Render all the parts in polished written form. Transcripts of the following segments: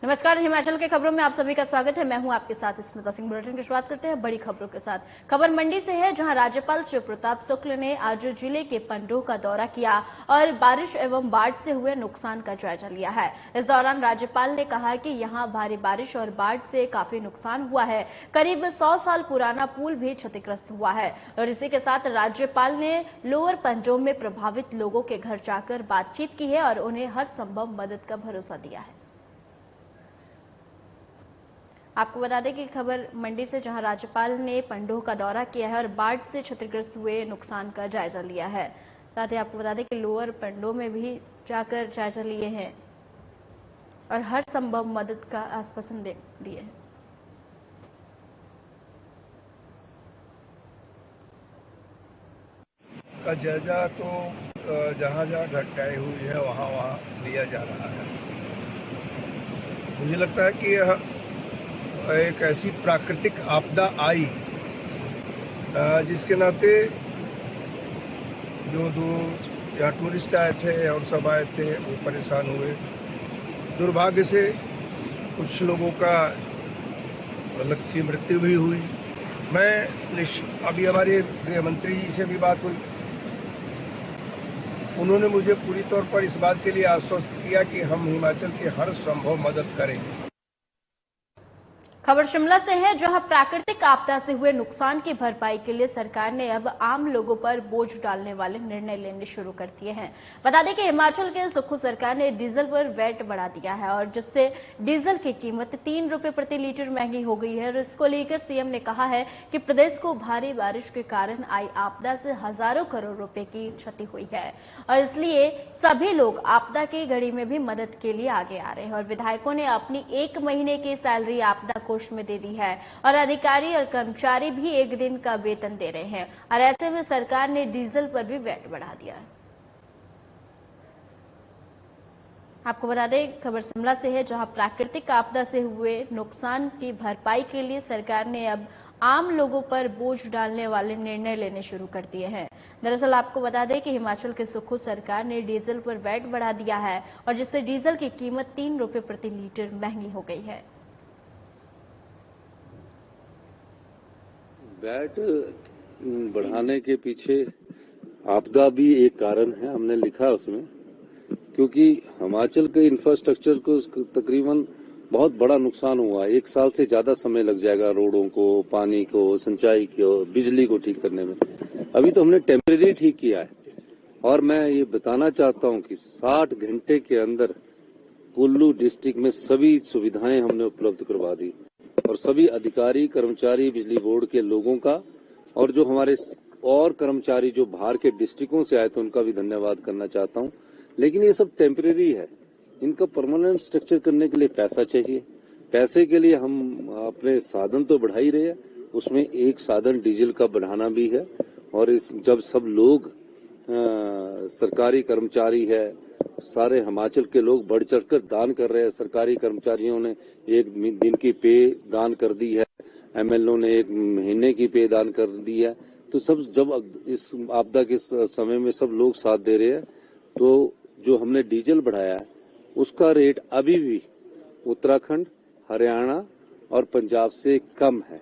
नमस्कार, हिमाचल के खबरों में आप सभी का स्वागत है। मैं हूं आपके साथ स्मिता सिंह। बुलेटिन की शुरुआत करते हैं बड़ी खबरों के साथ। खबर मंडी से है, जहां राज्यपाल शिव प्रताप शुक्ल ने आज जिले के पंडोह का दौरा किया और बारिश एवं बाढ़ से हुए नुकसान का जायजा लिया है। इस दौरान राज्यपाल ने कहा कि यहां भारी बारिश और बाढ़ से काफी नुकसान हुआ है। करीब 100 साल पुराना पुल भी क्षतिग्रस्त हुआ है। और इसी के साथ राज्यपाल ने लोअर पंडोह में प्रभावित लोगों के घर जाकर बातचीत की है और उन्हें हर संभव मदद का भरोसा दिया है। आपको बता दें कि खबर मंडी से, जहां राज्यपाल ने पंडोह का दौरा किया है और बाढ़ से क्षतिग्रस्त हुए नुकसान का जायजा लिया है। साथ ही आपको बता दें कि लोअर पंडोह में भी जाकर जायजा लिए हैं और हर संभव मदद का आश्वासन दिए हैं। का जायजा तो जहां जहां घटनाएं हुई है वहां वहां लिया जा रहा है। मुझे लगता है कि यह एक ऐसी प्राकृतिक आपदा आई जिसके नाते जो यहाँ टूरिस्ट आए थे और सब आए थे वो परेशान हुए। दुर्भाग्य से कुछ लोगों का की मृत्यु भी हुई। अभी हमारे गृह मंत्री जी से भी बात हुई, उन्होंने मुझे पूरी तौर पर इस बात के लिए आश्वस्त किया कि हम हिमाचल की हर संभव मदद करेंगे। खबर शिमला से है, जहां प्राकृतिक आपदा से हुए नुकसान की भरपाई के लिए सरकार ने अब आम लोगों पर बोझ डालने वाले निर्णय लेने शुरू कर दिए हैं। बता दें कि हिमाचल के सुक्खू सरकार ने डीजल पर वैट बढ़ा दिया है और जिससे डीजल की कीमत 3 रुपए प्रति लीटर महंगी हो गई है। और इसको लेकर सीएम ने कहा है कि प्रदेश को भारी बारिश के कारण आई आपदा से हजारों करोड़ रुपए की क्षति हुई है और इसलिए सभी लोग आपदा की घड़ी में भी मदद के लिए आगे आ रहे हैं। और विधायकों ने अपनी 1 महीने की सैलरी आपदा कोष में दे दी है और अधिकारी और कर्मचारी भी 1 दिन का वेतन दे रहे हैं। और ऐसे में सरकार ने डीजल पर भी वैट बढ़ा दिया है। आपको बता दें, खबर शिमला से है, जहां प्राकृतिक आपदा से हुए नुकसान की भरपाई के लिए सरकार ने अब आम लोगों पर बोझ डालने वाले निर्णय लेने शुरू कर दिए हैं। दरअसल आपको बता दें कि हिमाचल के सुक्खू सरकार ने डीजल पर वैट बढ़ा दिया है और जिससे डीजल की कीमत 3 रुपए प्रति लीटर महंगी हो गई है। वैट बढ़ाने के पीछे आपदा भी एक कारण है, हमने लिखा उसमें, क्योंकि हिमाचल के इंफ्रास्ट्रक्चर को तकरीबन बहुत बड़ा नुकसान हुआ है। 1 साल से ज्यादा समय लग जाएगा रोडों को, पानी को, सिंचाई को, बिजली को ठीक करने में। अभी तो हमने टेम्परेरी ठीक किया है और मैं ये बताना चाहता हूं कि 60 घंटे के अंदर कुल्लू डिस्ट्रिक्ट में सभी सुविधाएं हमने उपलब्ध करवा दी और सभी अधिकारी, कर्मचारी, बिजली बोर्ड के लोगों का और जो हमारे और कर्मचारी जो बाहर के डिस्ट्रिक्टों से आए थे उनका भी धन्यवाद करना चाहता हूं। लेकिन ये सब टेम्परेरी है, इनका परमानेंट स्ट्रक्चर करने के लिए पैसा चाहिए। पैसे के लिए हम अपने साधन तो बढ़ा ही रहे हैं, उसमें एक साधन डीजल का बढ़ाना भी है। और जब सब लोग सरकारी कर्मचारी है, सारे हिमाचल के लोग बढ़ चढ़कर दान कर रहे हैं। सरकारी कर्मचारियों ने 1 दिन की पे दान कर दी है, एमएलओ ने 1 महीने की पे दान कर दी है। तो सब जब इस आपदा के समय में सब लोग साथ दे रहे हैं, तो जो हमने डीजल बढ़ाया है उसका रेट अभी भी उत्तराखंड, हरियाणा और पंजाब से कम है।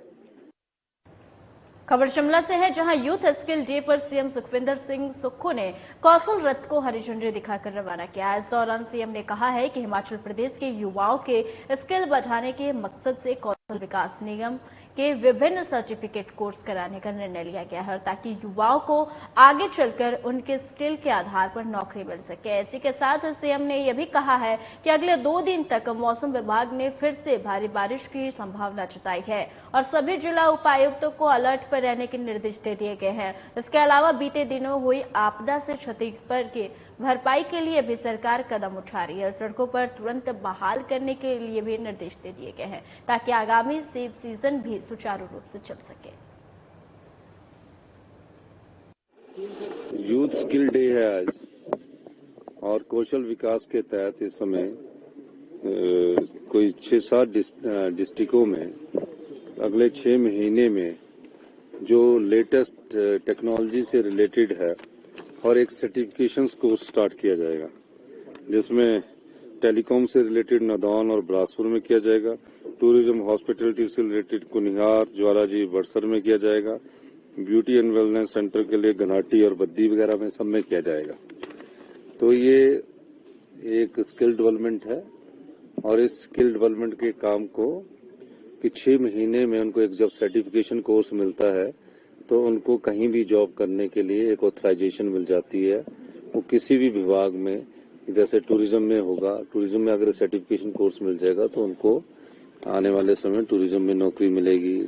खबर शिमला से है, जहां यूथ स्किल डे पर सीएम सुखविंदर सिंह सुक्खू ने कौशल रथ को हरी झंडी दिखाकर रवाना किया। इस दौरान सीएम ने कहा है कि हिमाचल प्रदेश के युवाओं के स्किल बढ़ाने के मकसद से कौशल विकास निगम के विभिन्न सर्टिफिकेट कोर्स कराने का निर्णय लिया गया है, ताकि युवाओं को आगे चलकर उनके स्किल के आधार पर नौकरी मिल सके। इसी के साथ सीएम ने यह भी कहा है कि अगले 2 दिन तक मौसम विभाग ने फिर से भारी बारिश की संभावना जताई है और सभी जिला उपायुक्तों को अलर्ट पर रहने के निर्देश दे दिए गए हैं। इसके अलावा बीते दिनों हुई आपदा से क्षति पर के भरपाई के लिए भी सरकार कदम उठा रही है और सड़कों पर तुरंत बहाल करने के लिए भी निर्देश दे दिए गए हैं, ताकि आगामी सेब सीजन भी सुचारू रूप से चल सके। यूथ स्किल डे है आज और कौशल विकास के तहत इस समय कोई 6-7 डिस्ट्रिक्टों में अगले 6 महीने में जो लेटेस्ट टेक्नोलॉजी से रिलेटेड है और एक सर्टिफिकेशन कोर्स स्टार्ट किया जाएगा, जिसमें टेलीकॉम से रिलेटेड नदौन और बिलासपुर में किया जाएगा। टूरिज्म हॉस्पिटलिटी से रिलेटेड कुनिहार, ज्वालाजी, बड़सर में किया जाएगा। ब्यूटी एंड वेलनेस सेंटर के लिए घनाटी और बद्दी वगैरह में सब में किया जाएगा। तो ये एक स्किल डेवलपमेंट है और इस स्किल डेवलपमेंट के काम को कि 6 महीने में उनको एक जब सर्टिफिकेशन कोर्स मिलता है तो उनको कहीं भी जॉब करने के लिए एक ऑथराइजेशन मिल जाती है। वो किसी भी विभाग में, जैसे टूरिज्म में होगा, टूरिज्म में अगर सर्टिफिकेशन कोर्स मिल जाएगा तो उनको आने वाले समय टूरिज्म में नौकरी मिलेगी,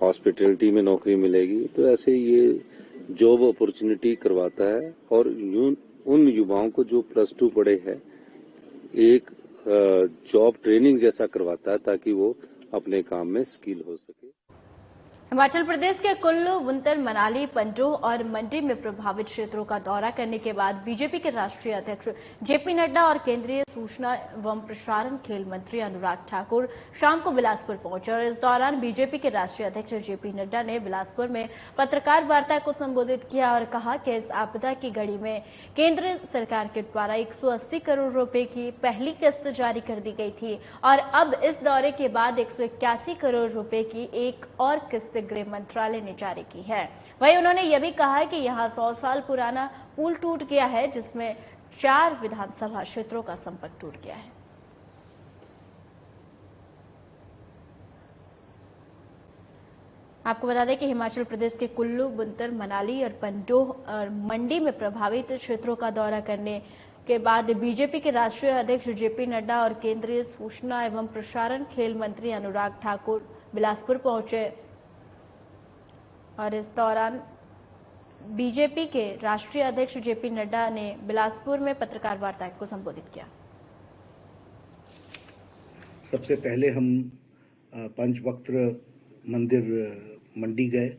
हॉस्पिटलिटी में नौकरी मिलेगी। तो ऐसे ये जॉब अपॉर्चुनिटी करवाता है और उन युवाओं को जो +2 पढ़े हैं एक जॉब ट्रेनिंग जैसा करवाता है ताकि वो अपने काम में स्किल हो सके। हिमाचल प्रदेश के कुल्लू, बुंतर, मनाली, पंडोह और मंडी में प्रभावित क्षेत्रों का दौरा करने के बाद बीजेपी के राष्ट्रीय अध्यक्ष जेपी नड्डा और केंद्रीय सूचना एवं प्रसारण खेल मंत्री अनुराग ठाकुर शाम को बिलासपुर पहुंचे और इस दौरान बीजेपी के राष्ट्रीय अध्यक्ष जेपी नड्डा ने बिलासपुर में पत्रकार वार्ता को संबोधित किया और कहा कि इस आपदा की घड़ी में केंद्र सरकार के द्वारा 180 करोड़ रुपए की पहली किस्त जारी कर दी गई थी और अब इस दौरे के बाद 181 करोड़ रुपए की एक और किस्त गृह मंत्रालय ने जारी की है। वहीं उन्होंने यह भी कहा कि यहां 100 साल पुराना पुल टूट गया है जिसमें 4 विधानसभा क्षेत्रों का संपर्क टूट गया है। आपको बता दें कि हिमाचल प्रदेश के कुल्लू, बुंतर, मनाली और पंडोह और मंडी में प्रभावित क्षेत्रों का दौरा करने के बाद बीजेपी के राष्ट्रीय अध्यक्ष जेपी नड्डा और केंद्रीय सूचना एवं प्रसारण खेल मंत्री अनुराग ठाकुर बिलासपुर पहुंचे और इस दौरान बीजेपी के राष्ट्रीय अध्यक्ष जेपी नड्डा ने बिलासपुर में पत्रकार वार्ता को संबोधित किया। सबसे पहले हम पंचवक्त्र मंदिर मंडी गए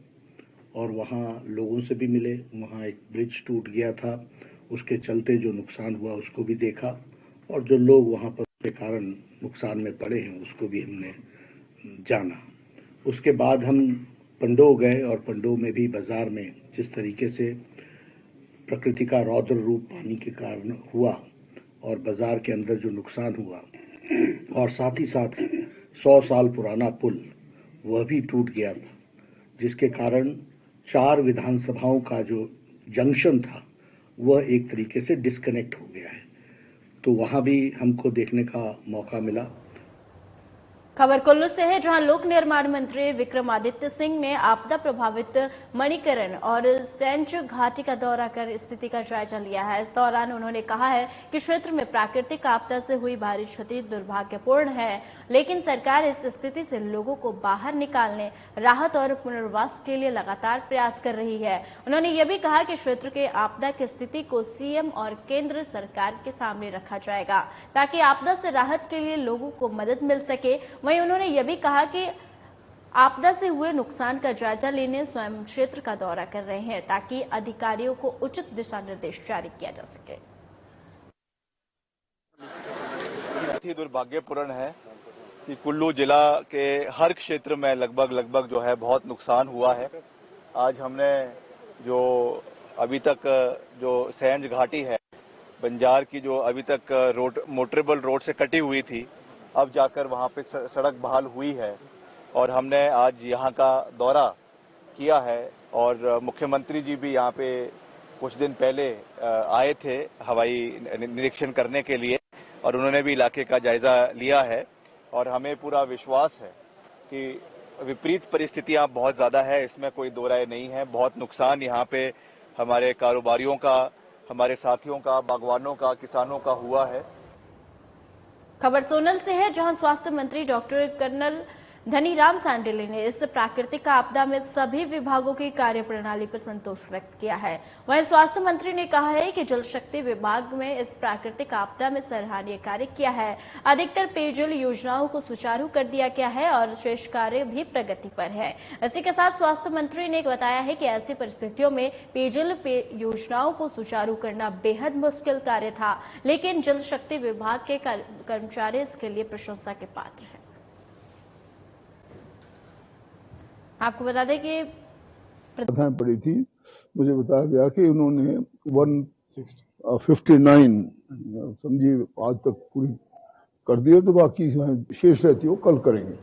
और वहाँ लोगों से भी मिले। वहाँ एक ब्रिज टूट गया था, उसके चलते जो नुकसान हुआ उसको भी देखा और जो लोग वहाँ पर के कारण नुकसान में पड़े हैं उसको भी हमने जाना। उसके बाद हम पंडोह गए और पंडोह में भी बाजार में जिस तरीके से प्रकृति का रौद्र रूप पानी के कारण हुआ और बाजार के अंदर जो नुकसान हुआ और साथ ही साथ 100 साल पुराना पुल वह भी टूट गया था, जिसके कारण 4 विधानसभाओं का जो जंक्शन था वह एक तरीके से डिस्कनेक्ट हो गया है। तो वहां भी हमको देखने का मौका मिला। खबर कुल्लू से है, जहां लोक निर्माण मंत्री विक्रमादित्य सिंह ने आपदा प्रभावित मणिकरण और सेंच घाटी का दौरा कर स्थिति का जायजा लिया है। इस दौरान उन्होंने कहा है कि क्षेत्र में प्राकृतिक आपदा से हुई भारी क्षति दुर्भाग्यपूर्ण है, लेकिन सरकार इस स्थिति से लोगों को बाहर निकालने, राहत और पुनर्वास के लिए लगातार प्रयास कर रही है। उन्होंने यह भी कहा कि क्षेत्र के आपदा की स्थिति को सीएम और केंद्र सरकार के सामने रखा जाएगा ताकि आपदा से राहत के लिए लोगों को मदद मिल सके। वहीं उन्होंने यह भी कहा कि आपदा से हुए नुकसान का जायजा लेने स्वयं क्षेत्र का दौरा कर रहे हैं ताकि अधिकारियों को उचित दिशा निर्देश जारी किया जा सके। बहुत ही दुर्भाग्यपूर्ण है कि कुल्लू जिला के हर क्षेत्र में लगभग जो है बहुत नुकसान हुआ है। आज हमने जो अभी तक जो सेंज घाटी है बंजार की, जो अभी तक रोड मोटरेबल रोड से कटी हुई थी, अब जाकर वहां पे सड़क बहाल हुई है और हमने आज यहां का दौरा किया है और मुख्यमंत्री जी भी यहां पे कुछ दिन पहले आए थे हवाई निरीक्षण करने के लिए और उन्होंने भी इलाके का जायजा लिया है और हमें पूरा विश्वास है कि विपरीत परिस्थितियां बहुत ज्यादा है, इसमें कोई दो राय नहीं है। बहुत नुकसान यहाँ पे हमारे कारोबारियों का, हमारे साथियों का, बागवानों का, किसानों का हुआ है। खबर सोनल से है, जहां स्वास्थ्य मंत्री डॉक्टर कर्नल धनीराम सांडेले ने इस प्राकृतिक आपदा में सभी विभागों की कार्यप्रणाली पर संतोष व्यक्त किया है। वहीं स्वास्थ्य मंत्री ने कहा है कि जल शक्ति विभाग में इस प्राकृतिक आपदा में सराहनीय कार्य किया है। अधिकतर पेयजल योजनाओं को सुचारू कर दिया गया है और शेष कार्य भी प्रगति पर है। इसी के साथ स्वास्थ्य मंत्री ने बताया है कि ऐसी परिस्थितियों में पेयजल योजनाओं को सुचारू करना बेहद मुश्किल कार्य था, लेकिन जल शक्ति विभाग के कर्मचारी इसके लिए प्रशंसा के पात्र हैं। आपको बता दें कि बाधाएं पड़ी थी, मुझे बताया गया कि उन्होंने 159 समझिए आज तक पूरी कर दिए, तो बाकी शेष रहती हो कल करेंगे।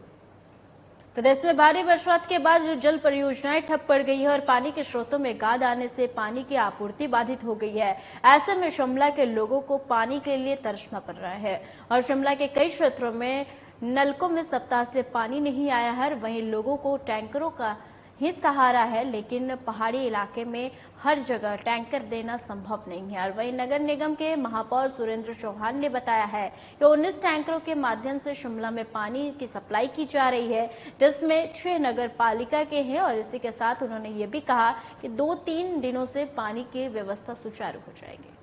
प्रदेश में भारी बरसात के बाद जो जल परियोजनाएं ठप पड़ गई है और पानी के स्रोतों में गाद आने से पानी की आपूर्ति बाधित हो गई है। ऐसे में शिमला के लोगों को पानी के लिए तरसना पड़ रहा है और शिमला के कई क्षेत्रों में नलकों में सप्ताह से पानी नहीं आया है। वहीं लोगों को टैंकरों का ही सहारा है, लेकिन पहाड़ी इलाके में हर जगह टैंकर देना संभव नहीं है। और वहीं नगर निगम के महापौर सुरेंद्र चौहान ने बताया है कि 19 टैंकरों के माध्यम से शिमला में पानी की सप्लाई की जा रही है, जिसमें 6 नगर पालिका के हैं। और इसी के साथ उन्होंने ये भी कहा कि 2-3 दिनों से पानी की व्यवस्था सुचारू हो जाएगी।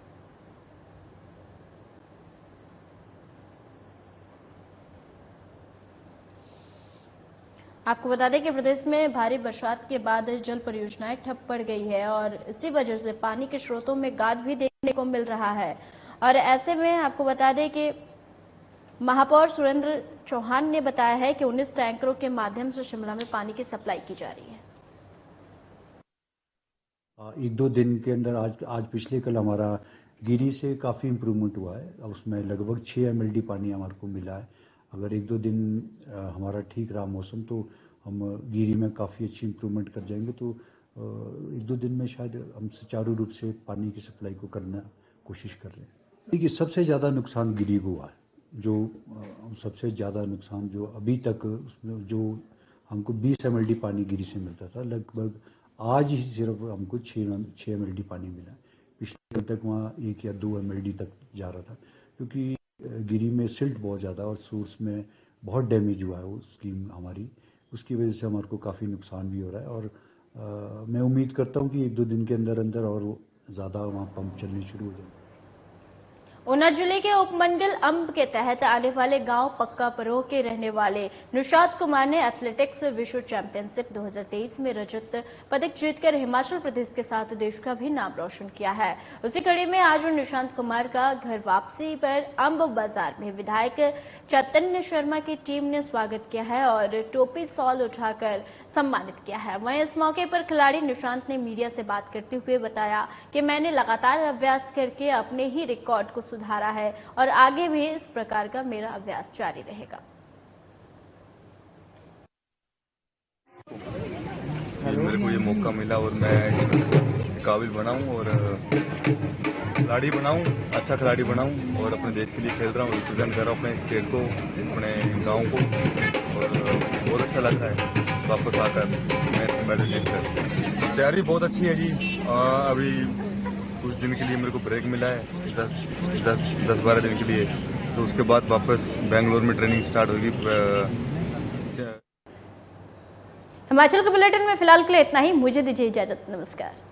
आपको बता दें कि प्रदेश में भारी बरसात के बाद जल परियोजनाएं ठप पड़ गई है और इसी वजह से पानी के स्रोतों में गाद भी देखने को मिल रहा है। और ऐसे में आपको बता दें कि महापौर सुरेंद्र चौहान ने बताया है कि 19 टैंकरों के माध्यम से शिमला में पानी की सप्लाई की जा रही है। 1-2 दिन के अंदर आज पिछले कल हमारा गिरी से काफ़ी इम्प्रूवमेंट हुआ है। उसमें लगभग 6 MLD पानी हमारे को मिला है। अगर 1-2 दिन हमारा ठीक रहा मौसम तो हम गिरी में काफ़ी अच्छी इम्प्रूवमेंट कर जाएंगे। तो 1-2 दिन में शायद हम सुचारू रूप से पानी की सप्लाई को करना कोशिश कर रहे हैं। देखिए, सबसे ज़्यादा नुकसान गिरी को हुआ है। जो सबसे ज़्यादा नुकसान जो अभी तक उसमें जो हमको 20 MLD पानी गिरी से मिलता था, लगभग आज ही सिर्फ हमको 6 MLD पानी मिला है। पिछले दिन तक वहाँ 1 या 2 MLD तक जा रहा था, क्योंकि गिरी में सिल्ट बहुत ज़्यादा और सोर्स में बहुत डैमेज हुआ है वो स्कीम हमारी। उसकी वजह से हमारे को काफ़ी नुकसान भी हो रहा है। और मैं उम्मीद करता हूँ कि 1-2 दिन के अंदर अंदर और ज़्यादा वहाँ पंप चलने शुरू हो जाए। ऊना जिले के उपमंडल अंब के तहत आने वाले गांव पक्का परोह के रहने वाले निशांत कुमार ने एथलेटिक्स विश्व चैंपियनशिप 2023 में रजत पदक जीतकर हिमाचल प्रदेश के साथ देश का भी नाम रोशन किया है। उसी कड़ी में आज निशांत कुमार का घर वापसी पर अंब बाजार में विधायक चैतन्य शर्मा की टीम ने स्वागत किया है और टोपी सॉल उठाकर सम्मानित किया है। वहीं इस मौके पर खिलाड़ी निशांत ने मीडिया से बात करते हुए बताया कि मैंने लगातार अभ्यास करके अपने ही रिकॉर्ड को सुधारा है और आगे भी इस प्रकार का मेरा अभ्यास जारी रहेगा। मेरे को ये मौका मिला और मैं काबिल बनाऊं और खिलाड़ी बनाऊं, अच्छा खिलाड़ी बनाऊं और अपने देश के लिए खेल रहा हूं, रिप्रेजेंट कर रहा हूं अपने स्टेट को, अपने गांव को। और बहुत अच्छा लग रहा है वापस आकर मेडल जीतकर। तैयारी बहुत अच्छी है जी। अभी कुछ दिन के लिए मेरे को ब्रेक मिला है, 10-12 दिन के लिए। तो उसके बाद वापस बेंगलोर में ट्रेनिंग स्टार्ट होगी। हिमाचल के बुलेटिन में फिलहाल के लिए इतना ही। मुझे दीजिए इजाजत। नमस्कार।